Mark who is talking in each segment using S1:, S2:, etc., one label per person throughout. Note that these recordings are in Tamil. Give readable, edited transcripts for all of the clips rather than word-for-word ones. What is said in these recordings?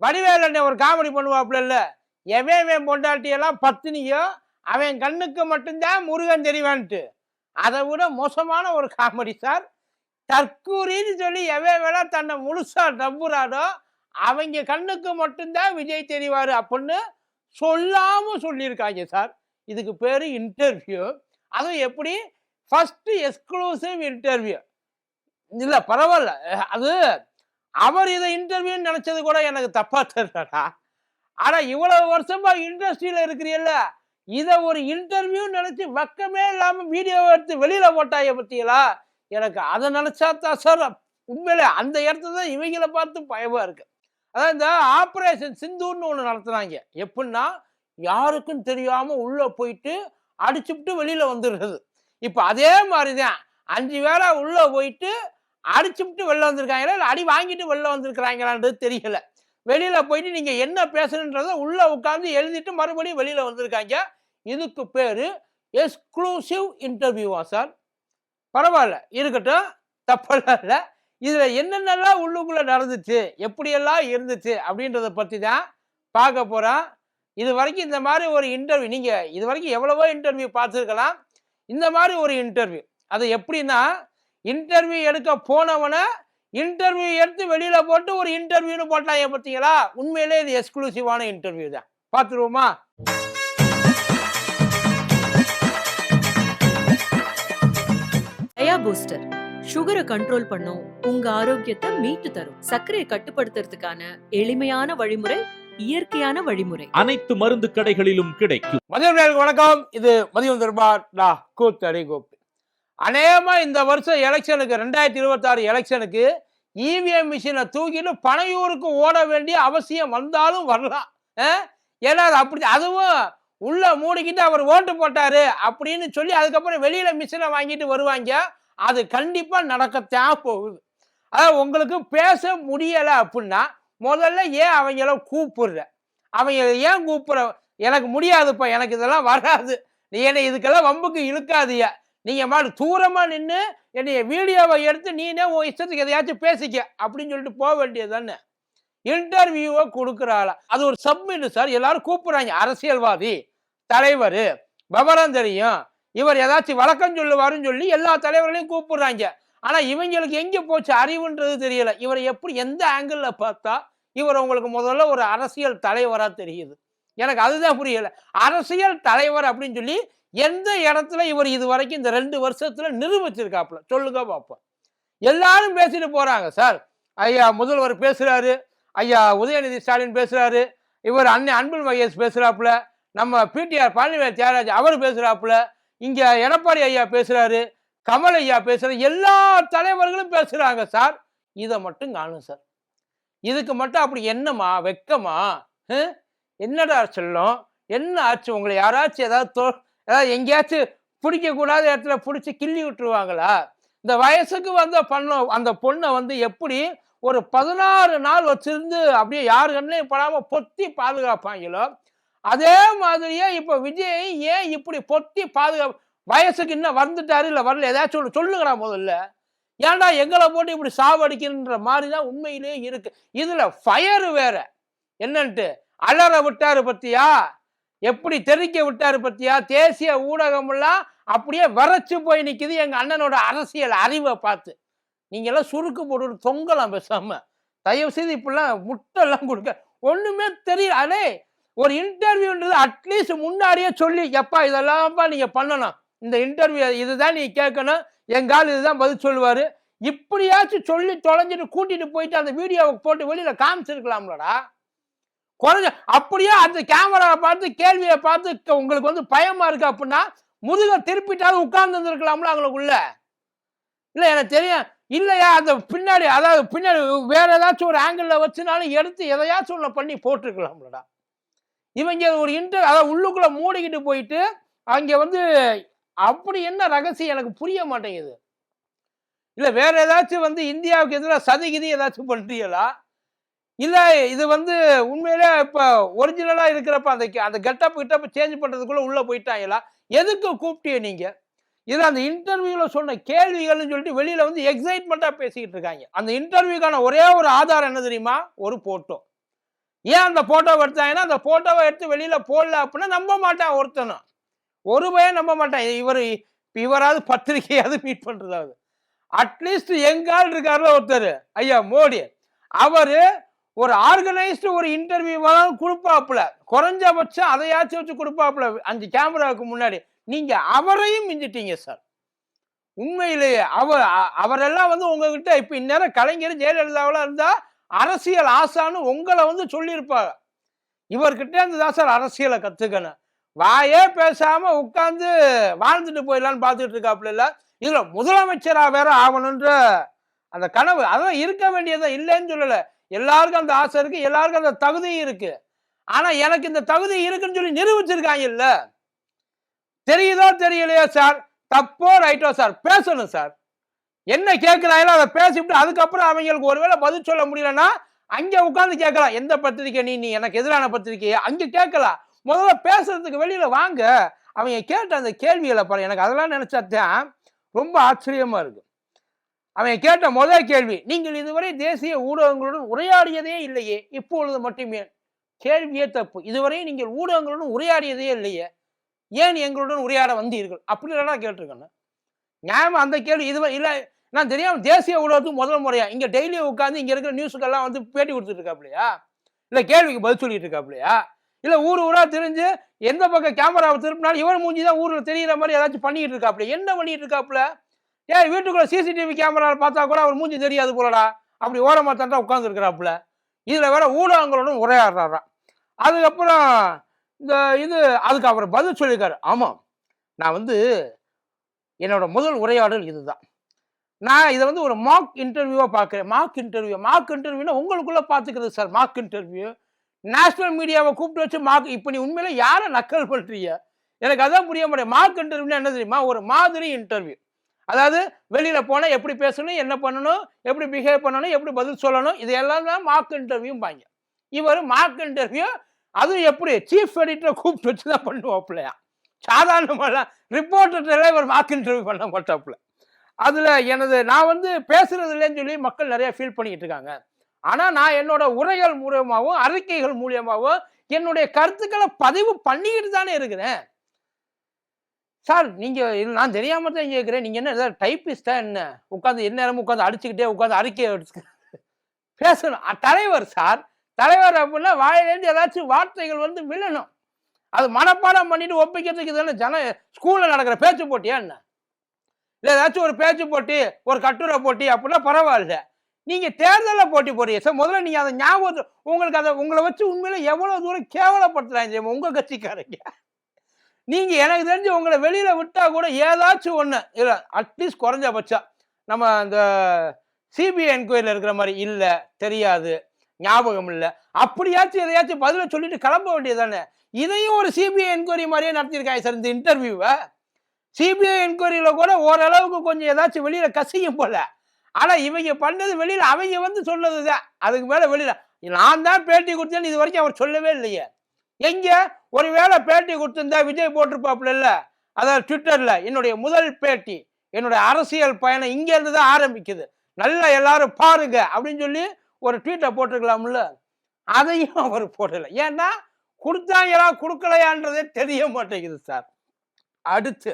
S1: வடிவேலு ஒரு காமெடி பண்ணுவாப்புல இல்ல, எவன் பொண்டாட்டியெல்லாம் பத்தினியோ அவன் கண்ணுக்கு மட்டும்தான் முருகன் தெரிவான்ட்டு. அதை விட மோசமான ஒரு காமெடி சார். தற்கூரின்னு சொல்லி எவன் வேணா தன்னை முழுசா நம்புறானோ அவங்க கண்ணுக்கு மட்டும்தான் விஜய் தெரிவாரு அப்படின்னு சொல்லாம சொல்லியிருக்காங்க சார். இதுக்கு பேரு இன்டர்வியூ. அதுவும் எப்படி ஃபர்ஸ்ட் எக்ஸ்க்ளூசிவ் இன்டர்வியூ. இல்ல பரவாயில்ல, அது அவர் இதை இன்டர்வியூன்னு நினைச்சது கூட எனக்கு தப்பா தெரியலடா. ஆனா இவ்வளவு வருஷமா இண்டஸ்ட்ரியில இருக்கிறீல்ல, இத ஒரு இன்டர்வியூ நினைச்சு வெக்கமே இல்லாம வீடியோ எடுத்து வெளியில போட்டாய பத்தியலா, எனக்கு அதை நினைச்சாதான் சார் உண்மையிலே அந்த இடத்துல தான் இவங்களை பார்த்து பயமா இருக்கு. அதான் இந்த ஆபரேஷன் சிந்தூர்னு ஒண்ணு நடத்துனாங்க. எப்படின்னா யாருக்கும் தெரியாம உள்ள போயிட்டு அடிச்சுட்டு வெளியில வந்துடுறது. இப்ப அதே மாதிரிதான் 5 பேரா உள்ள போயிட்டு அடிச்சுட்டு வெளில வந்திருக்காங்களா இல்ல அடி வாங்கிட்டு வெளில வந்திருக்கிறாங்களான்றது தெரியல. வெளியில போயிட்டு நீங்க என்ன பேசணுன்றத உள்ள உட்கார்ந்து எழுதிட்டு மறுபடியும் வெளியில வந்திருக்காங்க. இதுக்கு பேரு எக்ஸ்க்ளூசிவ் இன்டர்வியூவா சார்? பரவாயில்ல, இருக்கட்டும், தப்பெல்லாம் இல்லை. இதுல என்னென்னலாம் உள்ளுக்குள்ள நடந்துச்சு, எப்படியெல்லாம் இருந்துச்சு அப்படின்றத பத்தி தான் பார்க்க போறோம். இது வரைக்கும் இந்த மாதிரி ஒரு இன்டர்வியூ நீங்க இது வரைக்கும் எவ்வளவோ இன்டர்வியூ பார்த்துருக்கலாம். இந்த மாதிரி ஒரு இன்டர்வியூ அது எப்படின்னா, இன்டர்வியூ எடுக்க போனவனை இன்டர்வியூ எடுத்து வெளியில போட்டு ஒரு இன்டர்வியூன்னு போட்டாங்க பார்த்தீங்களா? உண்மையிலே இது எக்ஸ்க்ளூசிவான இன்டர்வியூ தான். பார்த்துருவோமா?
S2: பூஸ்டர் சுகரை கண்ட்ரோல் பண்ணும், உங்க ஆரோக்கியத்தை மீட்டு தரும். சர்க்கரையை கட்டுப்படுத்துறதுக்கான எளிமையான வழிமுறை, இயற்கையான வழிமுறை.
S3: அனைத்து மருந்து கடைகளிலும் கிடைக்கும்.
S1: மதியம் வணக்கம். இது மதியம் தர்பார். கூத்தடி கோப்பி. அநேகமா இந்த வருஷம் எலெக்ஷனுக்கு 2026 எலெக்ஷனுக்கு இவிஎம் மிஷினை தூக்கிட்டு பனையூருக்கு ஓட வேண்டிய அவசியம் வந்தாலும் வரலாம். ஏன்னா அப்படி அதுவும் உள்ள மூடிக்கிட்டு அவர் ஓட்டு போட்டாரு அப்படின்னு சொல்லி அதுக்கப்புறம் வெளியில மிஷினை வாங்கிட்டு வருவாங்க. அது கண்டிப்பா நடக்கத்தான் போகுது. அதாவது உங்களுக்கு பேச முடியல அப்படின்னா முதல்ல ஏன் அவங்கள கூப்பிடுற? அவங்க ஏன் கூப்பிடுற? எனக்கு முடியாதுப்பா, எனக்கு இதெல்லாம் வராது, நீ என்னை இதுக்கெல்லாம் வம்புக்கு இழுக்காதிய, நீங்க மாதிரி தூரமா நின்று என்னைய வீடியோவை எடுத்து நீனே உன் இஷ்டத்துக்கு எதையாச்சும் பேசிக்க அப்படின்னு சொல்லிட்டு போக வேண்டியது தானே. இன்டர்வியூவை கொடுக்குறாளா? அது ஒரு சப்மிட் சார். எல்லாரும் கூப்பிடுறாங்க. அரசியல்வாதி, தலைவர், விவரம் தெரியும், இவர் ஏதாச்சும் வழக்கம் சொல்லுவாருன்னு சொல்லி எல்லா தலைவர்களையும் கூப்பிடுறாங்க. ஆனா இவங்களுக்கு எங்க போச்சு அறிவுன்றது தெரியல. இவரை எப்படி எந்த ஆங்கிள் பார்த்தா இவர் உங்களுக்கு முதல்ல ஒரு அரசியல் தலைவரா தெரியுது? எனக்கு அதுதான் புரியல. அரசியல் தலைவர் அப்படின்னு சொல்லி எந்த இடத்துல இவர் இது வரைக்கும் இந்த 2 வருஷத்துல நிரூபிச்சிருக்காப்புல சொல்லுங்க பார்ப்போம். எல்லாரும் பேசிட்டு போறாங்க சார். ஐயா முதல்வர் பேசுறாரு, ஐயா உதயநிதி ஸ்டாலின் பேசுறாரு, இவர் அண்ணன் அன்பில் மகேஷ் பேசுறாப்புல, நம்ம பிடிஆர் பழனிவேல் தியாகராஜ் அவர் பேசுறாப்புல, இங்க எடப்பாடி ஐயா பேசுறாரு, கமல் ஐயா பேசுறாரு, எல்லா தலைவர்களும் பேசுறாங்க சார். இதை மட்டும் காணும் சார். இதுக்கு மட்டும் அப்படி என்னமா வெக்கமா? என்னடா சொல்லும்? என்ன ஆச்சு? உங்களை யாராச்சும் ஏதாவது எங்கேயாச்சும் பிடிக்க கூடாத இடத்துல பிடிச்சி கிள்ளி விட்டுருவாங்களா? இந்த வயசுக்கு வந்த அந்த பொண்ணை வந்து எப்படி ஒரு 16 நாள் வச்சிருந்து அப்படியே யாரு கண்ணையும் படாம பொத்தி பாதுகாப்பாங்களோ அதே மாதிரியே இப்ப விஜய் ஏன் இப்படி பொத்தி வயசுக்கு இன்னும் வந்துட்டாரு இல்ல வரல, ஏதாச்சும் சொல்லுங்கடா முதல்ல. ஏன்டா எங்களை போட்டு இப்படி சாவடிக்கின்ற மாதிரிதான் உண்மையிலே இருக்கு. இதுல ஃபயர் வேற என்னன்ட்டு அலற விட்டாரு பத்தியா, எப்படி தெரிக்க விட்டாரு பத்தியா? தேசிய ஊடகம் எல்லாம் அப்படியே வரைச்சு போய் நிக்குது எங்க அண்ணனோட அரசியல் அறிவை பார்த்து. நீங்க எல்லாம் சுருக்கு போட்டு தொங்கலாம் பேசாம. தயவு செய்து இப்படிலாம் முட்டெல்லாம் கொடுக்க ஒண்ணுமே தெரியல. ஒரு இன்டர்வியூன்றது அட்லீஸ்ட் முன்னாடியே சொல்லி, எப்பா இதெல்லாம்ப்பா நீங்க பண்ணணும், இந்த இன்டர்வியூ இதுதான் நீ கேட்கணும், எங்கால் இதுதான் பதில் சொல்லுவாரு, இப்படியாச்சும் சொல்லி தொலைஞ்சிட்டு கூட்டிட்டு போயிட்டு அந்த வீடியோவை போட்டு வெளியில காமிச்சிருக்கலாம்லடா. குறைஞ்ச அப்படியே அந்த கேமராவை பார்த்து கேள்வியை பார்த்து உங்களுக்கு வந்து பயமா இருக்கு அப்படின்னா முதுக திருப்பிட்டாலும் உட்கார்ந்து இருந்திருக்கலாம்ல அவங்களுக்குள்ள. இல்ல எனக்கு தெரியும் இல்லையா, அந்த பின்னாடி அதாவது பின்னாடி வேற ஏதாச்சும் ஒரு ஆங்கிள் வச்சுனாலும் எடுத்து எதையாச்சும் ஒண்ணு பண்ணி போட்டிருக்கலாம்லடா. இவங்க ஒரு அதாவது உள்ளுக்குள்ள மூடிக்கிட்டு போயிட்டு அங்க வந்து அப்படி என்ன ரகசியம் எனக்கு புரிய மாட்டேங்குது. இல்ல வேற ஏதாச்சும் வந்து இந்தியாவுக்கு எதிராக சதிகிதி ஏதாச்சும் பண்றீங்களா? இல்ல இது வந்து உண்மையிலே இப்ப ஒரிஜினலா இருக்கிறப்ப அந்த கெட்டப் சேஞ்ச் பண்றதுக்குள்ள உள்ள போயிட்டாங்களா? எதுக்கு கூப்பிட்டீங்க நீங்க? இது அந்த இன்டர்வியூல சொன்ன கேள்விகள்னு சொல்லிட்டு வெளியில வந்து எக்ஸைட்மெண்டா பேசிக்கிட்டு இருக்காங்க. அந்த இன்டர்வியூக்கான ஒரே ஒரு ஆதாரம் என்ன தெரியுமா? ஒரு போட்டோ. ஏன் அந்த போட்டோவை எடுத்தாங்கன்னா அந்த போட்டோவை எடுத்து வெளியில போடல அப்படின்னா நம்ப மாட்டான் ஒருத்தனும். ஒரு பையன் நம்ப மாட்டான். இவராவது பத்திரிகையாவது மீட் பண்றதாவது. அட்லீஸ்ட் எங்கால் இருக்காருல ஒருத்தர் ஐயா மோடி, அவரு ஒரு ஆர்கனைஸ்டு ஒரு இன்டர்வியூ கொடுப்பாப்புல, குறைஞ்சபட்சம் அதையாச்சும் வச்சு கொடுப்பாப்புல 5 கேமராவுக்கு முன்னாடி. நீங்க அவரையும் மிஞ்சிட்டீங்க சார். உண்மையிலேயே அவரெல்லாம் வந்து உங்ககிட்ட இப்ப இந்நேரம் கலைஞர் ஜெயலலிதாவெல்லாம் இருந்தா அரசியல் ஆசான்னு உங்களை வந்து சொல்லியிருப்பாங்க. இவர்கிட்ட இருந்து தான் சார் அரசியலை கத்துக்கணும். வாயே பேசாம உட்கார்ந்து வாழ்ந்துட்டு போயிடலான்னு பார்த்துட்டு இருக்காப்புல. இல்ல இதுல முதலமைச்சரா வேற ஆகணுன்ற அந்த கனவு அதெல்லாம் இருக்க வேண்டியதை இல்லைன்னு சொல்லல. எல்லாருக்கும் அந்த ஆசை இருக்கு, எல்லாருக்கும் அந்த தகுதியும் இருக்கு. ஆனா எனக்கு இந்த தகுதி இருக்குன்னு சொல்லி நிரூபிச்சிருக்காங்க இல்ல. தெரியுதோ தெரியலையோ சார், தப்போ ரைட்டோ சார், பேசணும் சார். என்ன கேட்கிறாங்களோ அதை பேசிவிட்டு அதுக்கப்புறம் அவங்களுக்கு ஒருவேளை பதில் சொல்ல முடியலன்னா அங்க உட்கார்ந்து கேட்கலாம். எந்த பத்திரிக்கை நீ எனக்கு எதிரான பத்திரிக்கையை அங்க கேட்கலாம். முதல்ல பேசுறதுக்கு வெளியில வாங்க. அவங்க கேட்ட அந்த கேள்விகளை பாரு, எனக்கு அதெல்லாம் நினைச்சாத்தான் ரொம்ப ஆச்சரியமா இருக்கு. அவங்க கேட்ட முதல் கேள்வி, நீங்கள் இதுவரை தேசிய ஊடகங்களுடன் உரையாடியதே இல்லையே, இப்பொழுது மட்டுமே. கேள்வியே தப்பு. இதுவரை நீங்கள் ஊடகங்களுடன் உரையாடியதே இல்லையே, ஏன் எங்களுடன் உரையாட வந்தீர்கள் அப்படி இல்லைன்னா கேட்டிருக்கேன். நியாயமா அந்த கேள்வி இதுவரை இல்லை. நான் தெரியாம தேசிய ஊடகத்துக்கு முதல் முறையா இங்க டெய்லி உட்காந்து இங்க இருக்கிற நியூஸுக்கெல்லாம் வந்து பேட்டி கொடுத்துட்டு இருக்காப்லையா, இல்ல கேள்விக்கு பதில் சொல்லிட்டு இருக்காப்லையா, இல்ல ஊரா தெரிஞ்சு எந்த பக்கம் கேமராவை திருப்பினாலும் இவர் மூஞ்சிதான் ஊர்ல தெரியுற மாதிரி ஏதாச்சும் பண்ணிட்டு இருக்காப்ல. என்ன பண்ணிட்டு இருக்காப்ல? ஏன் வீட்டுக்குள்ள சிசிடிவி கேமரா பார்த்தா கூட அவர் மூஞ்சி தெரியாது போலடா, அப்படி ஓரமா தண்டா உட்கார்ந்து இருக்கிறாப்புல. இதுல வேற ஊடகங்களோட உரையாடுறாராம். அதுக்கப்புறம் அதுக்கு அவர் பதில் சொல்லியிருக்காரு. ஆமா, நான் வந்து என்னோட முதல் உரையாடல் இதுதான். நான் இதை வந்து ஒரு மார்க் இன்டர்வியூவா பார்க்கிறேன். மார்க் இன்டர்வியூனா உங்களுக்குள்ள பார்த்துக்கிறது சார். மார்க் இன்டர்வியூ நேஷனல் மீடியாவை கூப்பிட்டு வச்சு மார்க். இப்போ நீ உண்மையில யாரை நக்கல் பண்றீங்க? எனக்கு அதான் புரிய மாட்டேன். மார்க் இன்டர்வியூனா என்ன தெரியுமா? ஒரு மாதிரி இன்டர்வியூ. அதாவது வெளியில போனால் எப்படி பேசணும், என்ன பண்ணணும், எப்படி பிஹேவ் பண்ணணும், எப்படி பதில் சொல்லணும், இது எல்லாம் தான் மார்க் இன்டர்வியூம்பாங்க. இவர் மார்க் இன்டர்வியூ அதுவும் எப்படி சீஃப் எடிட்டரை கூப்பிட்டு வச்சு தான் பண்ணுவாப்புலையா. சாதாரணமாக ரிப்போர்ட்டர்ல இவர் மார்க் இன்டர்வியூ பண்ண மாட்டாப்புல. அதுல நான் வந்து பேசுறது இல்லைன்னு சொல்லி மக்கள் நிறைய ஃபீல் பண்ணிட்டு இருக்காங்க. ஆனா நான் என்னோட உரைகள் மூலமாகவும் அறிக்கைகள் மூலியமாகவும் என்னுடைய கருத்துக்களை பதிவு பண்ணிக்கிட்டு தானே இருக்கிறேன் சார். நீங்க நான் தெரியாம தான் கேட்கிறேன். நீங்க என்ன ஏதாவது டைப்பிஸ்டா என்ன? உட்காந்து எந்நேரமும் உட்காந்து அடிச்சுக்கிட்டே உட்காந்து அறிக்கையை பேசணும். தலைவர் சார், தலைவர் அப்படின்னா வாயிலேருந்து ஏதாச்சும் வார்த்தைகள் வந்து விழணும். அது மனப்பாடம் பண்ணிட்டு ஒப்பிக்கிறதுக்கு தானே ஸ்கூல்ல நடக்கிற பேச்சு போட்டியா என்ன? இல்லை ஏதாச்சும் ஒரு பேச்சு போட்டி, ஒரு கட்டுரை போட்டி அப்படின்னா பரவாயில்ல. நீங்க தேர்தலில் போட்டி போடுறீங்க சார். முதல்ல நீங்க அதை ஞாபகம், உங்களுக்கு உங்களை வச்சு உண்மையில எவ்வளவு தூரம் கேவலப்படுத்துறாங்க உங்க கட்சிக்காரங்க. நீங்க எனக்கு தெரிஞ்சு உங்களை வெளியில விட்டா கூட ஏதாச்சும் ஒண்ணு இல்ல, அட்லீஸ்ட் குறைஞ்சபட்சம் நம்ம அந்த சிபிஐ என்கொயரியில் இருக்கிற மாதிரி இல்ல, தெரியாது, ஞாபகம் இல்லை, அப்படியாச்சும் எதையாச்சும் பதில சொல்லிட்டு கிளம்ப வேண்டியதானே. இதையும் ஒரு சிபிஐ என்கொயரி மாதிரியே நடத்திருக்காங்க சார் இந்த இன்டர்வியூவை. சிபிஐ என்கொயரியில கூட ஓரளவுக்கு கொஞ்சம் ஏதாச்சும் வெளியில கசியும் போல. ஆனா இவங்க பண்ணது வெளியில அவங்க வந்து சொன்னதுதான். அதுக்கு மேல வெளியில நான் தான் பேட்டி கொடுத்தேன்னு இது வரைக்கும் அவர் சொல்லவே இல்லையே. எங்க ஒருவேளை பேட்டி கொடுத்திருந்தா விஜய் போட்டிருப்பாப்புல இல்ல, அதாவது ட்விட்டர்ல என்னுடைய முதல் பேட்டி, என்னுடைய அரசியல் பயணம் இங்க இருந்து தான் ஆரம்பிக்குது, நல்லா எல்லாரும் பாருங்க அப்படின்னு சொல்லி ஒரு ட்வீட்டை போட்டிருக்கலாம்ல. அதையும் அவர் போடல. ஏன்னா கொடுத்தாங்களா கொடுக்கலையான்றதே தெரிய மாட்டேங்குது சார். அடுத்து,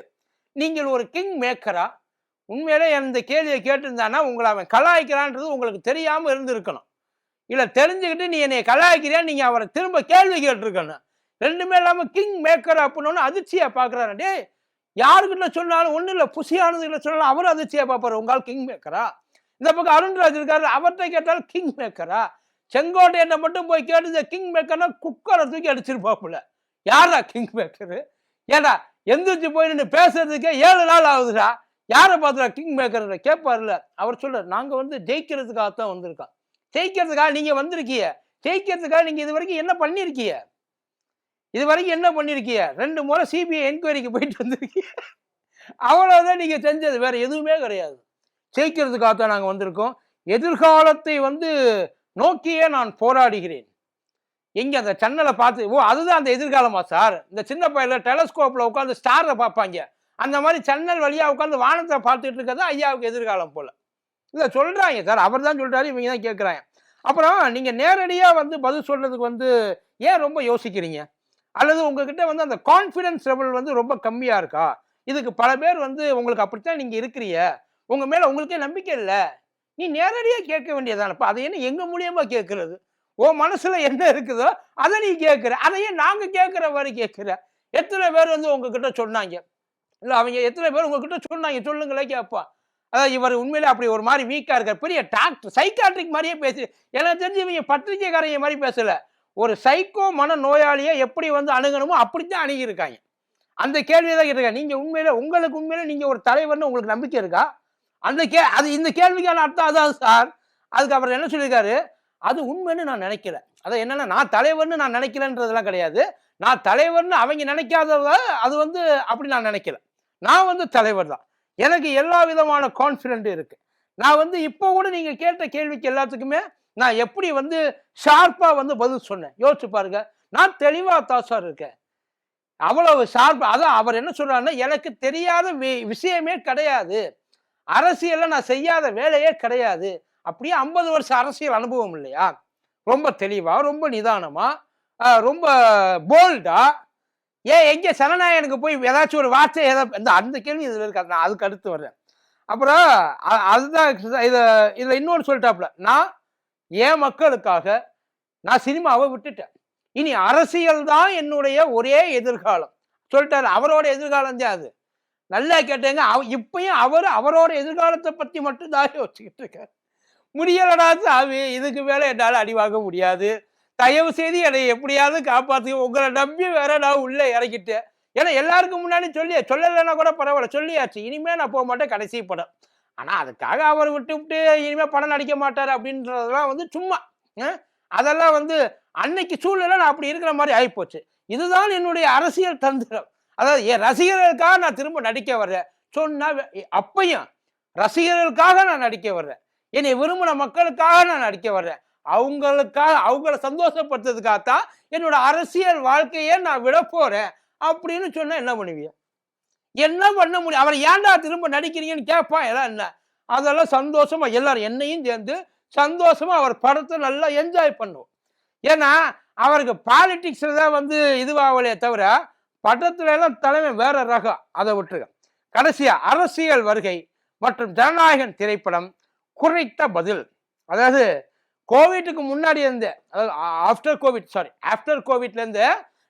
S1: நீங்கள் ஒரு கிங் மேக்கரா? உண்மையிலே இந்த கேள்வியை கேட்டிருந்தானா உங்களை அவன் கலாய்க்கிறான்றது உங்களுக்கு தெரியாம இருந்திருக்கணும். இல்ல தெரிஞ்சுக்கிட்டு நீ என்னை கலாய்க்கிறியா நீங்க அவரை திரும்ப கேள்வி கேட்டிருக்கணும். ரெண்டுமே இல்லாம கிங் மேக்கர் அப்படின்னு அதிர்ச்சியா பாக்குறாரு. டே, யாருக்கிட்ட சொன்னாலும் ஒண்ணு இல்ல, புசியானதுல சொன்னாலும் அவரும் அதிர்ச்சியா பாப்பாரு. உங்களால் கிங் மேக்கரா? இந்த பக்கம் அருண்ராஜ் இருக்காரு, அவர்கிட்ட கேட்டாலும் கிங் மேக்கரா? செங்கோட்டையனை மட்டும் போய் கேட்டு இந்த கிங் மேக்கர்னா குக்கரை தூக்கி அடிச்சிருப்பாப்புல. யாரா கிங் மேக்கரு? ஏடா எந்திரிச்சு போய் நின்று பேசுறதுக்கே 7 நாள் ஆகுதுடா, யாரை பார்த்துடா கிங் மேக்கர் கேட்பாருல. அவர் சொல்றாரு, நாங்க வந்து ஜெயிக்கிறதுக்காகத்தான் வந்திருக்கோம். ஜெயிக்கிறதுக்காக நீங்க வந்திருக்கீங்க, ஜெயிக்கிறதுக்காக நீங்க இது வரைக்கும் என்ன பண்ணிருக்கீங்க? இது வரைக்கும் என்ன பண்ணிருக்கீங்க? 2 முறை சிபிஐ என்கொயரிக்கு போயிட்டு வந்திருக்கீங்க. அவ்வளவுதான் நீங்க செஞ்சது, வேற எதுவுமே கிடையாது. ஜெயிக்கிறதுக்காகத்தான் நாங்க வந்திருக்கோம். எதிர்காலத்தை வந்து நோக்கியே நான் போராடுகிறேன். எங்க அந்த சேனலை பார்த்து, ஓ அதுதான் அந்த எதிர்காலமா சார்? இந்த சின்ன பையில டெலஸ்கோப்ல உட்காந்து ஸ்டாரை பார்ப்பாங்க, அந்த மாதிரி சேனல் வழியா உட்காந்து வானத்தை பார்த்துட்டு இருக்கிறது ஐயாவுக்கு எதிர்காலம் போல. இதை சொல்றாங்க சார். அவர் தான் சொல்றாரு, இவங்க தான் கேட்கிறாங்க. அப்புறம் நீங்க நேரடியா வந்து பதில் சொல்றதுக்கு வந்து ஏன் ரொம்ப யோசிக்கிறீங்க? அல்லது உங்ககிட்ட வந்து அந்த கான்ஃபிடன்ஸ் லெவல் வந்து ரொம்ப கம்மியா இருக்கா? இதுக்கு பல பேர் வந்து உங்களுக்கு அப்படித்தான் நீங்க இருக்கிறீய. உங்க மேல உங்களுக்கே நம்பிக்கை இல்ல. நீ நேரடியா கேட்க வேண்டியதுதானப்பா. அதை என்ன எங்க மூலியமா கேட்கிறது? உன் மனசுல என்ன இருக்குதோ அத நீ கேட்கிற. அதை ஏன் நாங்க கேட்கிற மாரி கேட்கிற? எத்தனை பேர் வந்து உங்ககிட்ட சொன்னாங்க? இல்ல அவங்க எத்தனை பேர் உங்ககிட்ட சொன்னாங்க? சொல்லுங்களேன் கேட்போம். அதான் இவர் உண்மையிலே அப்படி ஒரு மாரி வீக்கா இருக்காரு. பெரிய டாக்டர் சைக்காட்ரிக் மாரியே எனக்கு தெரிஞ்சு இவங்க பத்திரிக்கைக்காரங்க மாரி பேசல. ஒரு சைக்கோ மனநோயாளிய எப்படி வந்து அணுகணுமோ அப்படித்தான் அணுகியிருக்காங்க. அந்த கேள்விய தான் கேட்டிருக்காங்க. நீங்க உங்களுக்கு உண்மையிலே நீங்க ஒரு தலைவர்ன்னு உங்களுக்கு நம்பிக்கை இருக்கா? அது இந்த கேள்விக்கான அர்த்தம் அதான் சார். அதுக்கு அவர் என்ன சொல்லியிருக்காரு? அது உண்மைன்னு நான் நினைக்கல. அதான் என்னன்னா, நான் தலைவர்ன்னு நான் நினைக்கலன்றதெல்லாம் கிடையாது. நான் தலைவர்ன்னு அவங்க நினைக்காதத அது வந்து அப்படி நான் நினைக்கல. நான் வந்து தலைவர் தான். எனக்கு எல்லா விதமான கான்ஃபிடென்ட் இருக்கு. நான் வந்து இப்போ கூட நீங்க கேட்ட கேள்விக்கு எல்லாத்துக்குமே நான் எப்படி வந்து ஷார்ப்பா வந்து பதில் சொன்னேன். யோசிச்சு பாருங்க. நான் தெளிவா தான் சார் இருக்கேன். அவ்வளவு ஷார்ப்பா அதான் அவர் என்ன சொல்றாருன்னா, எனக்கு தெரியாத விஷயமே கிடையாது. அரசியல்ல நான் செய்யாத வேலையே கிடையாது. அப்படியே 50 வருஷம் அரசியல் அனுபவம் இல்லையா? ரொம்ப தெளிவா, ரொம்ப நிதானமா, ரொம்ப போல்டா, ஏன் எங்க சனநாயகனுக்கு போய் ஏதாச்சும் ஒரு வார்த்தை அந்த கேள்வி இதுல இருக்காது. நான் அதுக்கு அடுத்து வர்றேன். அப்புறம் அதுதான் இதுல இன்னொன்னு சொல்லிட்டாப்ல. நான் என் மக்களுக்காக நான் சினிமாவை விட்டுட்டேன். இனி அரசியல் தான் என்னுடைய ஒரே எதிர்காலம் சொல்லிட்டாரு. அவரோட எதிர்காலம் தான் அது. நல்லா கேட்டேங்க. இப்பயும் அவரோட எதிர்காலத்தை பத்தி மட்டும் தான் யோசிச்சுக்கிட்டு இருக்காரு. முடியலடா சாமி, இதுக்கு மேல என்னால அடி வாங்க முடியாது. தயவு செய்து என்னை எப்படியாவது காப்பாத்துங்க. உங்களை நம்பி வேற நான் உள்ள இறக்கிட்டேன். ஏன்னா எல்லாருக்கும் முன்னாடி சொல்லலைன்னா கூட பரவாயில்ல, சொல்லியாச்சு. இனிமே நான் போக மாட்டேன் கடைசி படம். ஆனா அதுக்காக அவர் விட்டு இனிமே படம் நடிக்க மாட்டாரு அப்படின்றதெல்லாம் வந்து சும்மா. அதெல்லாம் வந்து அன்னைக்கு சூழ்நிலை நான் அப்படி இருக்கிற மாதிரி ஆயிப்போச்சு. இதுதான் என்னுடைய அரசியல் தந்திரம். அதாவது என் ரசிகர்களுக்காக நான் திரும்ப நடிக்க வர்றேன் சொன்னா, அப்பையும் ரசிகர்களுக்காக நான் நடிக்க வர்றேன். என்னை விரும்பின மக்களுக்காக நான் நடிக்க வர்றேன். அவங்கள சந்தோஷப்படுத்துறதுக்காகத்தான் என்னோட அரசியல் வாழ்க்கையே நான் விட போறேன் அப்படின்னு சொன்னா என்ன பண்ணுவீங்க? என்ன பண்ண முடியும்? அவர் ஏன்டா திரும்ப நடிக்கிறீங்கன்னு கேட்பான். என்ன அதெல்லாம் சந்தோஷமா எல்லாரும் என்னையும் சேர்ந்து சந்தோஷமா அவர் படத்தை நல்லா என்ஜாய் பண்ணுவோம். ஏன்னா அவருக்கு பாலிடிக்ஸ்ல தான் வந்து இதுவாகலையே தவிர படத்துல எல்லாம் தலைமை வேற ரகம். அதை விட்டுருங்க. கடைசியா அரசியல் வருகை மற்றும் ஜனநாயகன் திரைப்படம் குறித்த பதில். அதாவது கோவிட்டுக்கு முன்னாடி இருந்து, அதாவது ஆஃப்டர் கோவிட்ல இருந்து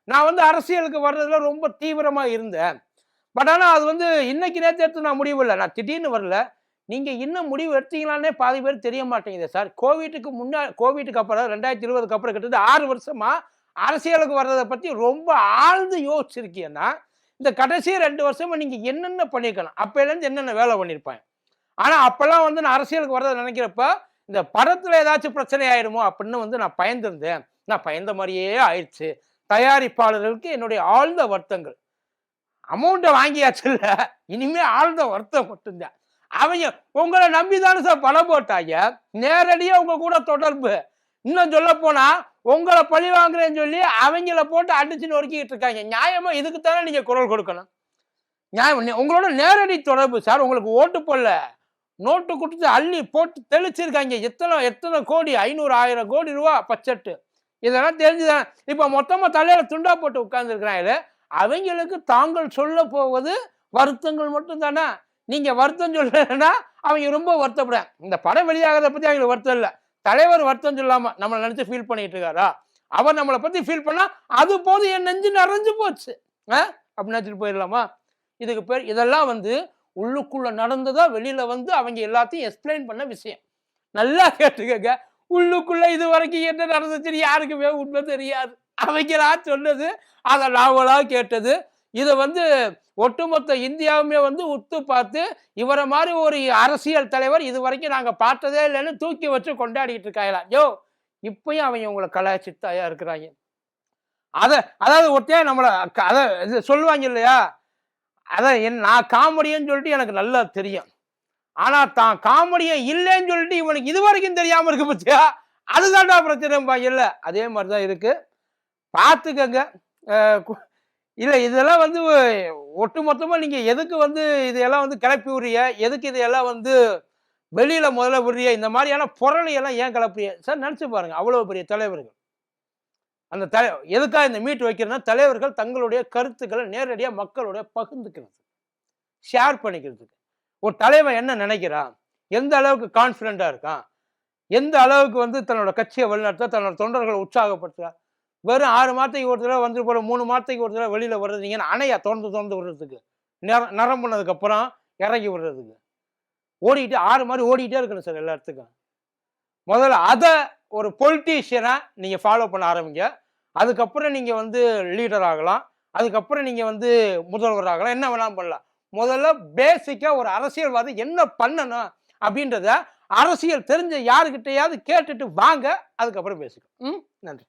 S1: நான் வந்து அரசியலுக்கு வர்றதுல ரொம்ப தீவிரமா இருந்தேன். பட் ஆனா அது வந்து இன்னைக்கு நேற்று எடுத்து நான் முடிவு இல்லை. நான் திடீர்னு வரல. நீங்க இன்னும் முடிவு எடுத்தீங்களான்னே பாதி பேர் தெரிய மாட்டேங்குது சார். கோவிட்டுக்கு அப்புறம் 2020க்கு அப்புறம் கிட்டத்தட்ட 6 வருஷமா அரசியலுக்கு வர்றதை பத்தி ரொம்ப ஆழ்ந்து யோசிச்சிருக்கீங்கன்னா, இந்த கடைசி 2 வருஷமா நீங்க என்னென்ன பண்ணிருக்கலாம், அப்பையில இருந்து என்னென்ன வேலை பண்ணிருப்பாங்க. ஆனா அப்பெல்லாம் வந்து நான் அரசியலுக்கு வர்றதை நினைக்கிறப்ப இந்த படத்துல ஏதாச்சும் பிரச்சனை ஆயிடுமோ அப்படின்னு வந்து நான் பயந்திருந்தேன். நான் பயந்த மாதிரியே ஆயிடுச்சு. தயாரிப்பாளர்களுக்கு என்னுடைய ஆழ்ந்த வருத்தங்கள். அமௌண்ட்டை வாங்கியாச்சு இல்ல, இனிமே ஆழ்ந்த வருத்தம் மட்டும்தான். அவங்க உங்களை நம்பிதானே சார் பணம் போட்டாங்க. நேரடியா உங்க கூட தொடர்பு. இன்னும் சொல்ல போனா உங்களை பழி வாங்குறேன்னு சொல்லி அவங்கள போட்டு அடிச்சு நொறுக்கிட்டு இருக்காங்க. நியாயமா இதுக்குத்தானே நீங்க குரல் கொடுக்கணும். நியாயம் உங்களோட நேரடி தொடர்பு சார். உங்களுக்கு ஓட்டு போடல, நோட்டு கொடுத்து அள்ளி போட்டு தெளிச்சிருக்காங்க. எத்தனை கோடி, 500 1000 கோடி ரூபா பட்ஜெட்டு. இதெல்லாம் தெரிஞ்சுதான் இப்ப மொத்தமா தலையில துண்டா போட்டு உட்கார்ந்து இருக்கிறாங்க. அவங்களுக்கு தாங்கள் சொல்ல போவது வருத்தங்கள் மட்டும் தானே. நீங்க வருத்தம் சொல்லலைன்னா அவங்க ரொம்ப வருத்தப்படுறாங்க. இந்த படம் வெளியாகிறத பத்தி அவங்களுக்கு வருத்தம் இல்லை. தலைவர் வருத்தம் சொல்லாம நம்மளை நினைச்சு ஃபீல் பண்ணிட்டு இருக்காரா? அவர் நம்மளை பத்தி ஃபீல் பண்ணா அது போது என் நெஞ்சு நிறைஞ்சு போச்சு அப்படின்னு நினைச்சிட்டு போயிடலாமா? இதுக்கு பேர் இதெல்லாம் வந்து உள்ளுக்குள்ள நடந்ததா வெளியில வந்து அவங்க எல்லாத்தையும் எக்ஸ்பிளைன் பண்ண விஷயம். நல்லா கேட்டுக்கங்க. உள்ளுக்குள்ள இது வரைக்கும் என்ன நடந்துச்சுன்னு யாருக்குமே உண்மை தெரியாது. அவங்களா சொன்னது, அதை நாவலா கேட்டது. இதை வந்து ஒட்டுமொத்த இந்தியாவுமே வந்து உத்து பார்த்து இவரை மாதிரி ஒரு அரசியல் தலைவர் இது வரைக்கும் நாங்க பார்த்ததே இல்லைன்னு தூக்கி வச்சு கொண்டாடிட்டு இருக்காங்களா? இப்பயும் அவங்க உங்களை கலாய்ச்சிட்டு தயார் இருக்கிறாங்க. அதாவது ஒருத்தையா நம்மளை அதை சொல்லுவாங்க இல்லையா? நான் காமெடியன்னு சொல்லிட்டு எனக்கு நல்லா தெரியும். ஆனா தான் காமெடியன் இல்லைன்னு சொல்லிட்டு இவனுக்கு இது வரைக்கும் தெரியாம இருக்கு பத்தியா, அதுதான்டா பிரச்சனை இல்ல. அதே மாதிரிதான் இருக்கு. பார்த்துக்கங்க. இல்ல இதெல்லாம் வந்து ஒட்டுமொத்தமா நீங்க எதுக்கு வந்து இதையெல்லாம் வந்து கிளப்பி விடுறீங்க, எதுக்கு இதையெல்லாம் வந்து வெளியில முதல்ல விடுறிய இந்த மாதிரியான புரளியெல்லாம் ஏன் கிளப்புறிய சார்? நினைச்சு பாருங்க, அவ்வளவு பெரிய தலைவர்கள். அந்த எதுக்காக இந்த மீட் வைக்கிறதுனா, தலைவர்கள் தங்களுடைய கருத்துக்களை நேரடியா மக்களோட பகிர்ந்துக்கிறது, ஷேர் பண்ணிக்கிறதுக்கு. ஒரு தலைவன் என்ன நினைக்கிறான், எந்த அளவுக்கு கான்பிடண்டா இருக்கான், எந்த அளவுக்கு வந்து தன்னோட கட்சியை வழிநடத்த, தன்னோட தொண்டர்களை உற்சாகப்படுத்துறா. வெறும் 6 மாதத்துக்கு ஒரு தடவை வந்து போற, 3 மாதத்துக்கு ஒரு தடவை வெளியில வர்றது, நீங்க அணையா திறந்து விடுறதுக்கு, நிரம்புனதுக்கு அப்புறம் இறங்கி விடுறதுக்கு ஓடிட்டு 6 மாதிரி ஓடிட்டே இருக்கணும் சார் எல்லா இடத்துக்கும். முதல்ல அதை ஒரு பொலிட்டீஷியனா நீங்க ஃபாலோ பண்ண ஆரம்பிங்க. அதுக்கப்புறம் நீங்க வந்து லீடர் ஆகலாம், அதுக்கப்புறம் நீங்க வந்து முதல்வர் ஆகலாம், என்ன வேணாலும் பண்ணலாம். முதல்ல பேசிக்கா ஒரு அரசியல்வாதி என்ன பண்ணணும் அப்படின்றத அரசியல் தெரிஞ்ச யாருக்கிட்டையாவது கேட்டுட்டு வாங்க, அதுக்கப்புறம் பேசிக்கலாம். நன்றி.